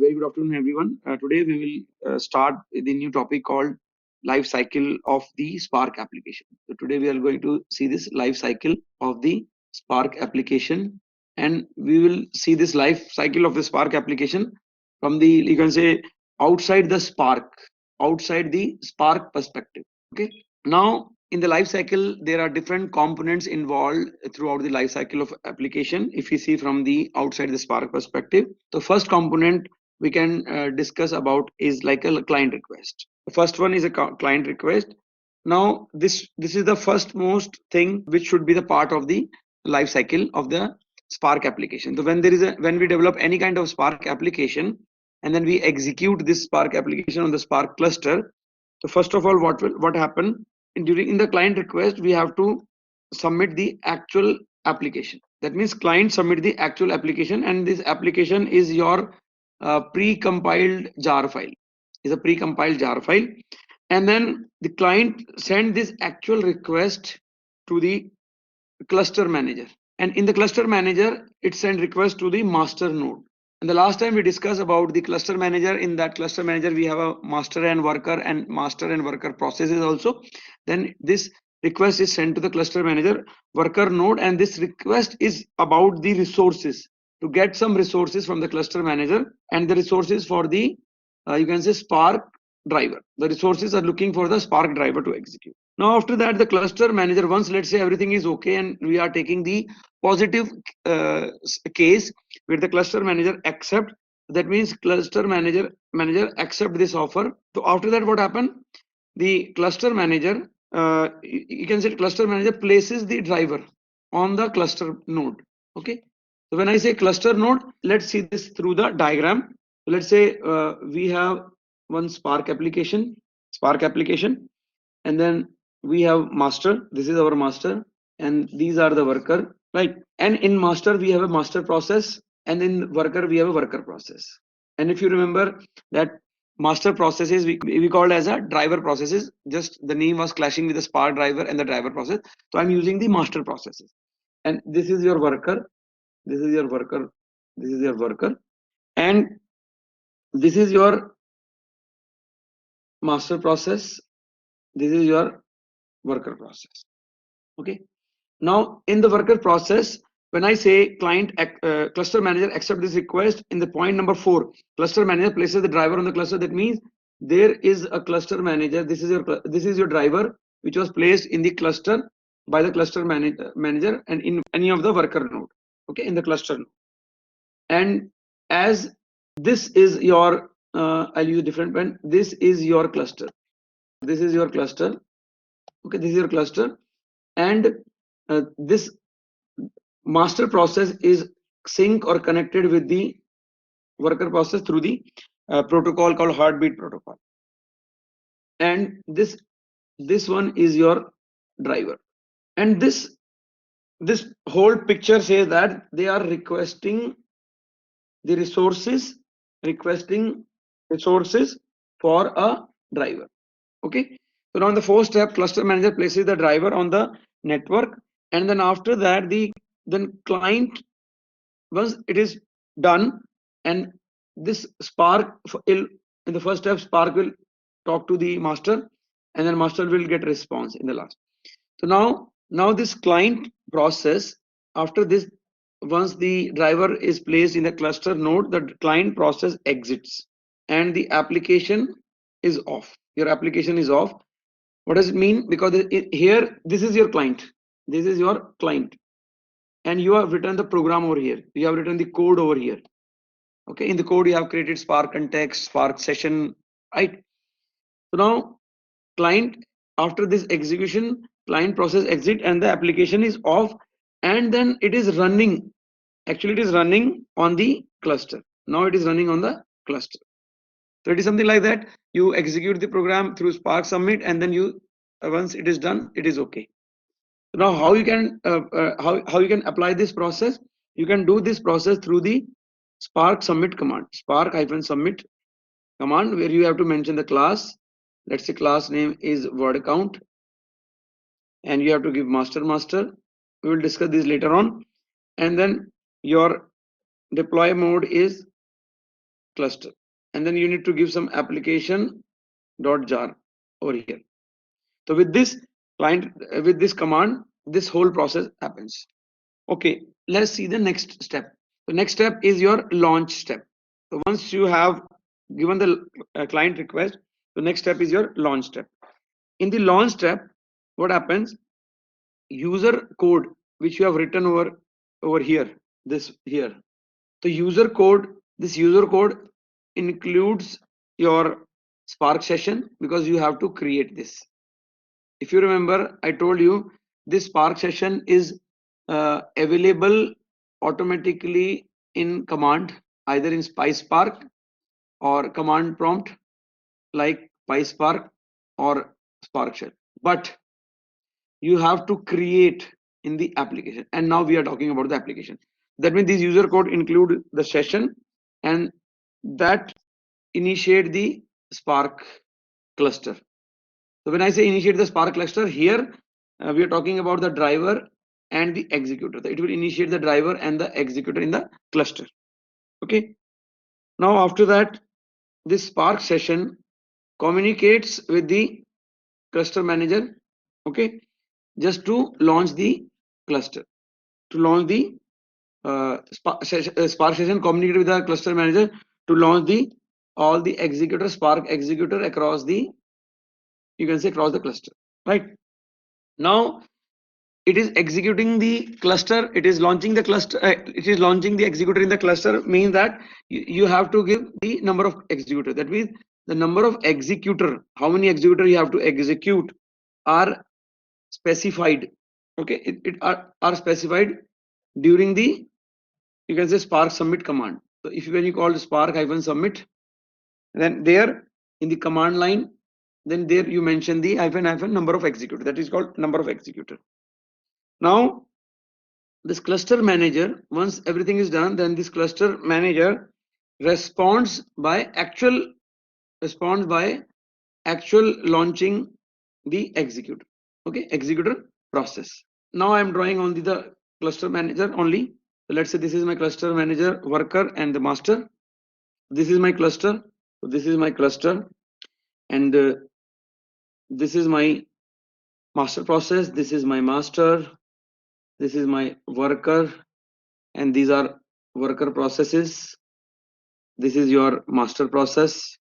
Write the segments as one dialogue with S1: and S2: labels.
S1: very good afternoon, everyone. Today we will start with a new topic called life cycle of the Spark application. So today we are going to see this life cycle of the Spark application, and we will see this life cycle of the Spark application from the, you can say, outside the Spark, outside the Spark perspective. Okay. Now, in the life cycle, there are different components involved throughout the life cycle of application. If you see from the outside the Spark perspective, the first component we can discuss about is like a client request. The first one is a client request. Now, this is the first most thing which should be the part of the life cycle of the Spark application. So when we develop any kind of Spark application and then we execute this Spark application on the Spark cluster. So first of all, what happen in the client request, we have to submit the actual application. That means client submit the actual application, and this application is your pre-compiled jar file. Is a pre-compiled jar file, and then the client send this actual request to the cluster manager, and in the cluster manager it send request to the master node. And the last time we discussed about the cluster manager, in that cluster manager we have a master and worker processes also. Then this request is sent to the cluster manager worker node, and this request is about the resources, to get some resources from the cluster manager, and the resources for the you can say Spark driver. The resources are looking for the Spark driver to execute. Now after that, the cluster manager, once let's say everything is okay and we are taking the positive case where the cluster manager accept, that means cluster manager accept this offer. So after that, what happened? The cluster manager, you can say cluster manager places the driver on the cluster node. Okay. So when I say cluster node, let's see this through the diagram. So let's say we have one Spark application, and then we have master. This is our master, and these are the worker, right? And in master we have a master process, and in worker we have a worker process. And if you remember that master processes we called as a driver processes, just the name was clashing with the Spark driver and the driver process, so I'm using the master processes. And this is your worker, this is your worker, this is your worker, and this is your master process, this is your worker process. Okay. Now in the worker process, when I say client cluster manager accept this request, in the point number 4, cluster manager places the driver on the cluster. That means there is a cluster manager. This is your driver which was placed in the cluster by the cluster manager and in any of the worker node. Okay, in the cluster node. And as this is your I'll use a different pen. This is your cluster. This is your cluster. Okay, this is your cluster, and this master process is sync or connected with the worker process through the protocol called heartbeat protocol. And this one is your driver, and this whole picture says that they are requesting the resources, for a driver. Okay. So now in the 4th step, cluster manager places the driver on the network, and then after that then client, once it is done, and this Spark in the first step, Spark will talk to the master, and then master will get response in the last. So now this client process, after this, once the driver is placed in the cluster node, the client process exits and the application is off. Your application is off. What does it mean? Because here this is your client, this is your client, and you have written the program over here, you have written the code over here. Okay, in the code you have created Spark context, Spark session, right? So now client, after this execution, client process exit and the application is off, and then it is running. Actually it is running on the cluster. Now it is running on the cluster. So it is something like that. You execute the program through Spark submit, and then you once it is done, it is okay. Now how you can how you can apply this process? You can do this process through the Spark submit command, Spark-submit command, where you have to mention the class. Let's say class name is word count, and you have to give master. We will discuss this later on. And then your deploy mode is cluster, and then you need to give some application.jar over here. So with this client, with this command, this whole process happens. Okay, let's see the next step. The next step is your launch step. So once you have given the client request, the next step is your launch step. In the launch step, what happens? User code which you have written over here, this here. The user code, this user code includes your Spark session because you have to create this. If you remember, I told you this Spark session is available automatically in command, either in PySpark or command prompt like PySpark or Spark Shell. But you have to create in the application. And now we are talking about the application. That means this user code include the session and that initiate the Spark cluster. So when I say initiate the Spark cluster, here we are talking about the driver and the executor. It will initiate the driver and the executor in the cluster. Okay. Now after that, this Spark session communicates with the cluster manager. Okay, just to launch the cluster. To launch the Spark session communicate with the cluster manager to launch the all the executor Spark executor across the, you can say, across the cluster. Right now it is executing the cluster, it is launching the cluster, it is launching the executor in the cluster, means that you have to give the number of executor. That means the number of executor, how many executor you have to execute are specified. Okay, it are specified during the, you can say, Spark submit command. So if when you call Spark -submit, then there in the command line, then there you mention the -, number of executor. That is called number of executor. Now this cluster manager, once everything is done, then this cluster manager responds by actual launching the executor. Okay, executor process. Now I am drawing only the cluster manager only. So let's say this is my cluster manager worker and the master. This is my cluster. So this is my cluster, and this is my master process. This is my master. This is my worker, and these are worker processes. This is your master process.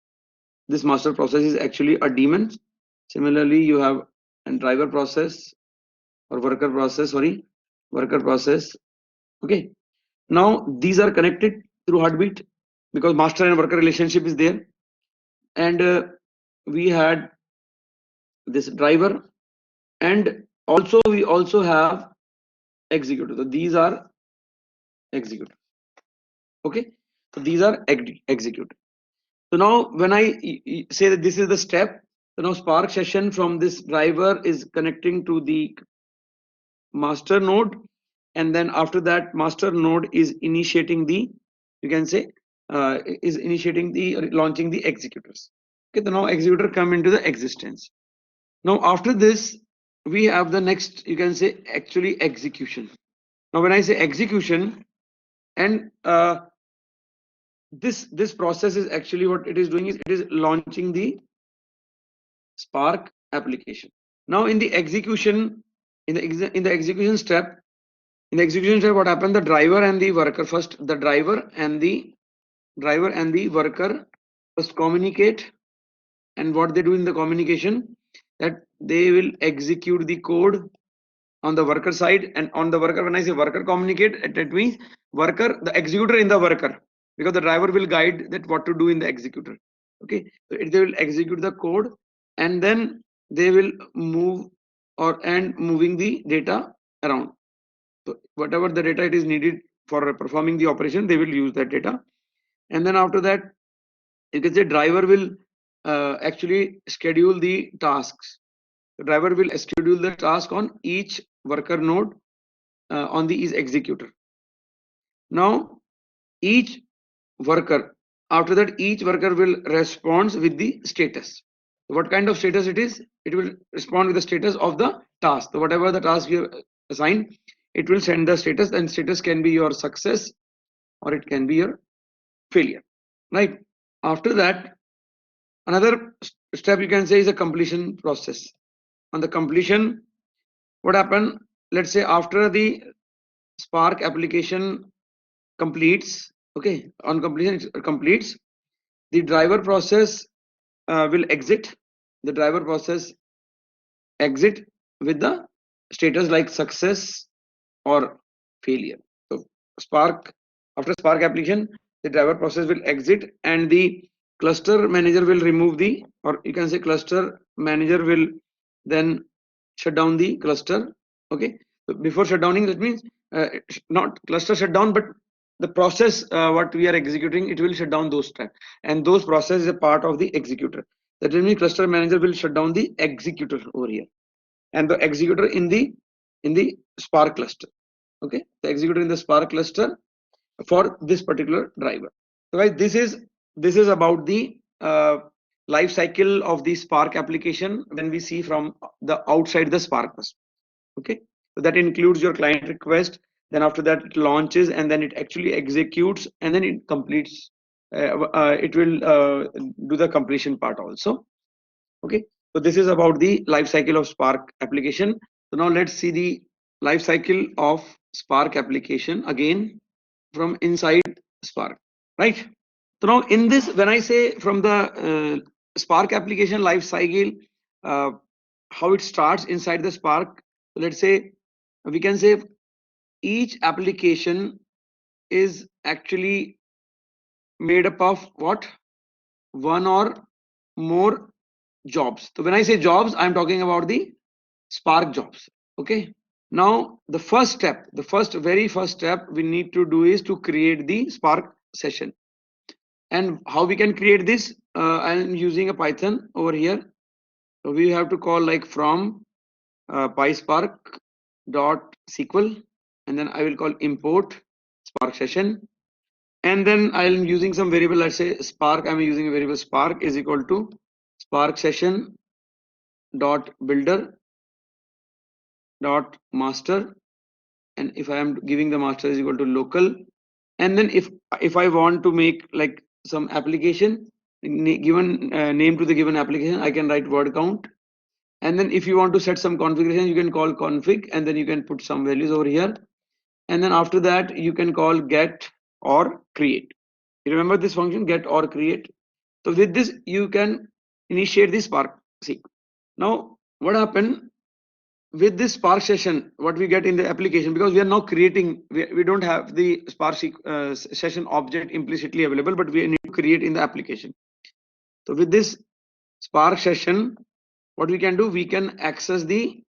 S1: This master process is actually a daemon. Similarly, you have a driver process or worker process. Sorry, worker process. Okay. Now these are connected through heartbeat because master and worker relationship is there, and we had this driver, and also we also have executor. So these are executor. Okay, so these are executor. So now when I say that this is the step, so now Spark session from this driver is connecting to the master node, and then after that master node is initiating the, you can say, is initiating the launching the executors. Okay, so now executor come into the existence. Now after this we have the next, you can say, actually execution. Now when I say execution, and this process is actually what it is doing is it is launching the Spark application. Now in the execution, in the execution step, what happened? The driver and the worker first, the driver and the worker first communicate, and what they do in the communication, that they will execute the code on the worker side. And on the worker, when I say worker communicate, that means worker, the executor in the worker, because the driver will guide that what to do in the executor. Okay, so they will execute the code, and then they will move and moving the data around. So whatever the data it is needed for performing the operation, they will use that data. And then after that, you can say driver will actually schedule the tasks. The driver will schedule the task on each worker node on the is executor. Now each worker, after that each worker will respond with the status. What kind of status it is? It will respond with the status of the task. So whatever the task you assign, it will send the status, and status can be your success or it can be your failure. right? After that, another step you can say is a completion process. On the completion, what happened? Let's say after the Spark application completes, okay, on completion it completes, the driver process will exit. The driver process exit with the status like success or failure. So Spark, after Spark application, the driver process will exit and the cluster manager will remove the, or you can say cluster manager will then shut down the cluster. Okay, so before shutdowning, that means not cluster shutdown, but the process what we are executing, it will shut down those tracks, and those process is a part of the executor. That means cluster manager will shut down the executor over here, and the executor in the Spark cluster. Okay, the executor in the Spark cluster for this particular driver. So guys, this is about the life cycle of the Spark application when we see from the outside the Spark cluster. Okay, so that includes your client request, then after that it launches, and then it actually executes, and then it completes. It will do the completion part also. Okay, so this is about the life cycle of Spark application. So now let's see the life cycle of Spark application again from inside Spark, right? So now in this, when I say from the Spark application life cycle, uh, how it starts inside the Spark, let's say we can say each application is actually made up of what? One or more jobs. So when I say jobs, I'm talking about the Spark jobs. Okay. Now the first step, very first step we need to do is to create the Spark session. And how we can create this? I'm using a Python over here. So we have to call like from PySpark dot SQL, and then I will call import Spark session, and then I'm using some variable. Let's say Spark. I'm using a variable Spark is equal to Spark session dot builder dot master, and if I am giving the master is equal to local, and then if I want to make like some application given name to the given application, I can write word count, and then if you want to set some configuration, you can call config, and then you can put some values over here, and then after that you can call get or create. You remember this function get or create? So with this you can initiate the Spark sequence. Now what happened with this Spark session, what we get in the application, because we are now creating, we don't have the Spark session object implicitly available, but we need to create in the application. So with this Spark session, what we can do, we can access the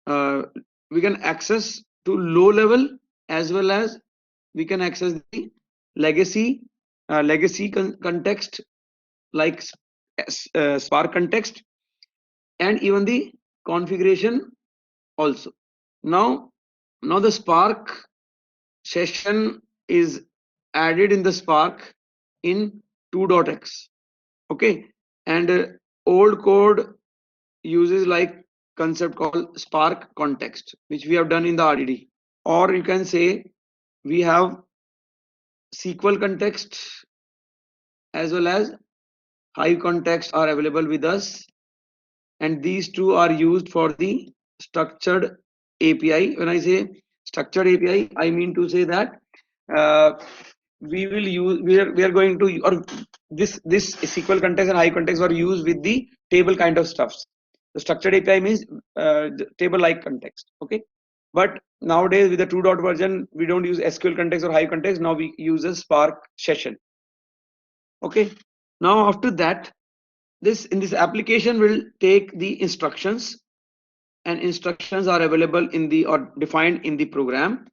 S1: to low level, as well as we can access the legacy context like Spark context, and even the configuration also. Now the Spark session is added in the Spark in 2.x. Okay, and old code uses like concept called Spark context, which we have done in the RDD. Or you can say we have SQL context as well as Hive context are available with us, and these two are used for the structured API. When I say structured API, I mean to say that uh, we will use we are going to, or this SQL context and Hive context are used with the table kind of stuffs. The structured API means table like context. Okay, but nowadays with the 2. Version, we don't use SQL context or Hive context. Now we use a Spark session. Okay, now after that, this in this application will take the instructions, and instructions are available in the or defined in the program,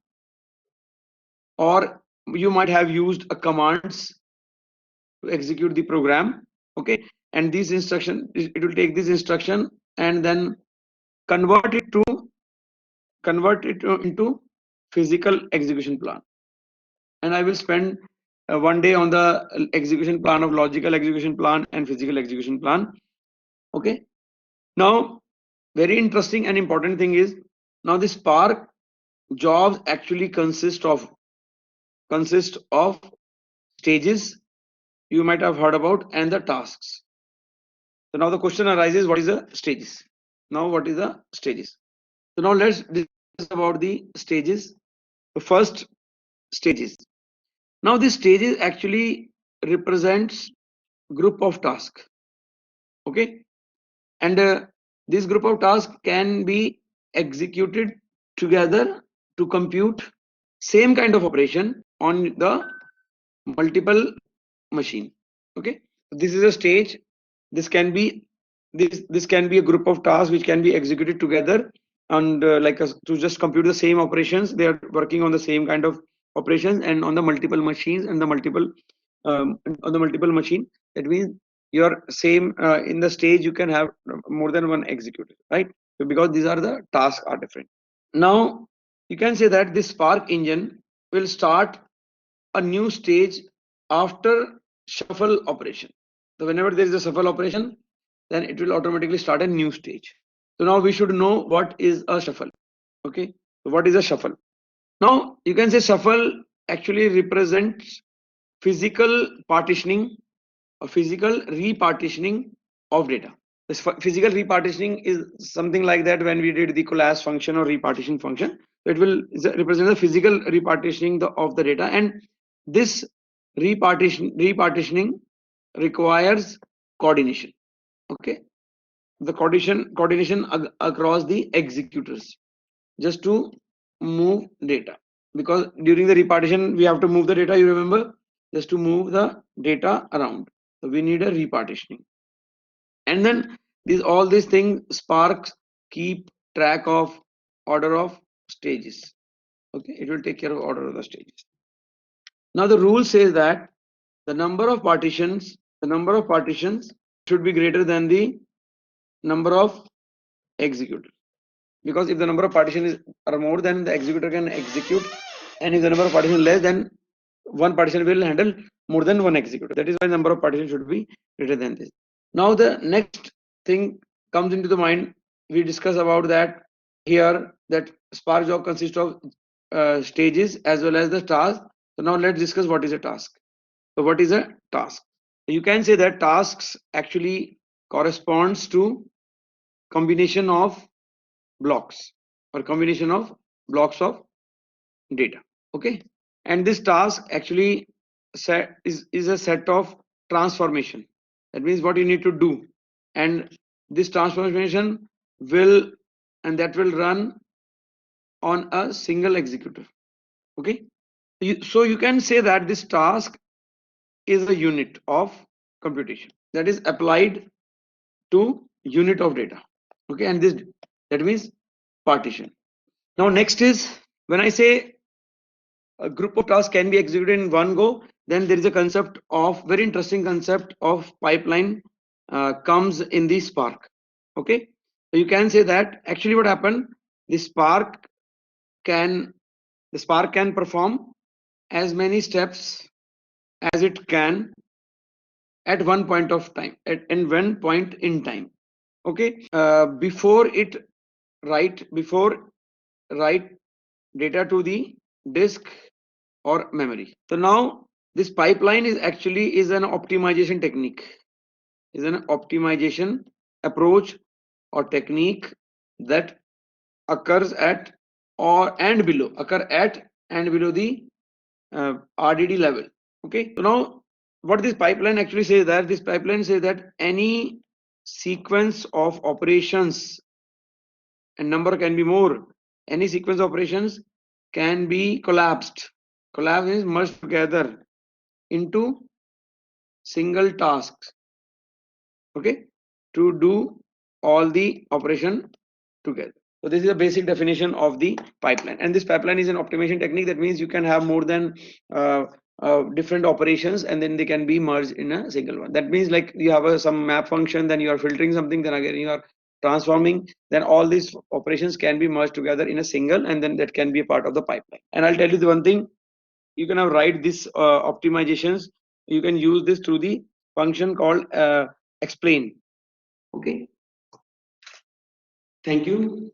S1: or you might have used a commands to execute the program. Okay, and this instruction, it will take this instruction and then convert it into physical execution plan, and I will spend one day on the execution plan of logical execution plan and physical execution plan. Okay, now very interesting and important thing is, now the Spark jobs actually consist of stages you might have heard about, and the tasks. So now the question arises, what is the stages? Now what is the stages? So now let's discuss about the stages. The first stages. Now this stages actually represents group of tasks. Okay, and this group of tasks can be executed together to compute same kind of operation on the multiple machine. Okay, this is a stage. This can be this can be a group of tasks which can be executed together, and to just compute the same operations. They are working on the same kind of operations and on the multiple machines and the multiple on the multiple machine. That means your same in the stage you can have more than one executor, right? So because these are the tasks are different. Now you can say that this Spark engine will start a new stage after shuffle operation. So whenever there is a shuffle operation, then it will automatically start a new stage. So now we should know what is a shuffle. Okay, so what is a shuffle? Now you can say shuffle actually represents physical partitioning or physical repartitioning of data. This physical repartitioning is something like that when we did the collapse function or repartition function. It will represent the physical repartitioning of the data, and this repartitioning requires coordination. Okay, the coordination across the executors just to move data, because during the repartition we have to move the data, you remember, just to move the data around. So we need a repartitioning, and then all these things Sparks keep track of order of stages. Okay, it will take care of order of the stages. Now the rule says that the number of partitions should be greater than the number of executors, because if the number of partitions are more, then the executor can execute, and if the number of partitions less, then one partition will handle more than one executor. That is why the number of partitions should be greater than this. Now the next thing comes into the mind. We discuss about that here, that Spark job consists of stages as well as the task. So now let's discuss what is a task. So what is a task? You can say that tasks actually corresponds to combination of blocks or combination of blocks of data. Okay, and this task actually is a set of transformation. That means what you need to do, and this transformation will run on a single executor. Okay, so you can say that this task is a unit of computation that is applied to unit of data. Okay, and this, that means partition. Now next is, when I say a group of tasks can be executed in one go, then there is a concept of, very interesting concept of pipeline comes in the Spark. Okay, so you can say that actually what happened, the Spark can perform as many steps as it can at one point of time, at one point in time. Okay, before write data to the disk or memory. So now this pipeline is actually an optimization technique, is an optimization approach or technique that occurs at and below the RDD level. Okay, so now what this pipeline actually says, that this pipeline says that any sequence of operations, and number can be more, any sequence of operations can be collapsed. Collapse is merged together into single tasks. Okay, to do all the operation together. So this is a basic definition of the pipeline, and this pipeline is an optimization technique. That means you can have more than different operations, and then they can be merged in a single one. That means like you have some map function, then you are filtering something, then again you are transforming, then all these operations can be merged together in a single, and then that can be a part of the pipeline. And I'll tell you the one thing, you can have write this optimizations, you can use this through the function called explain. Okay, thank you.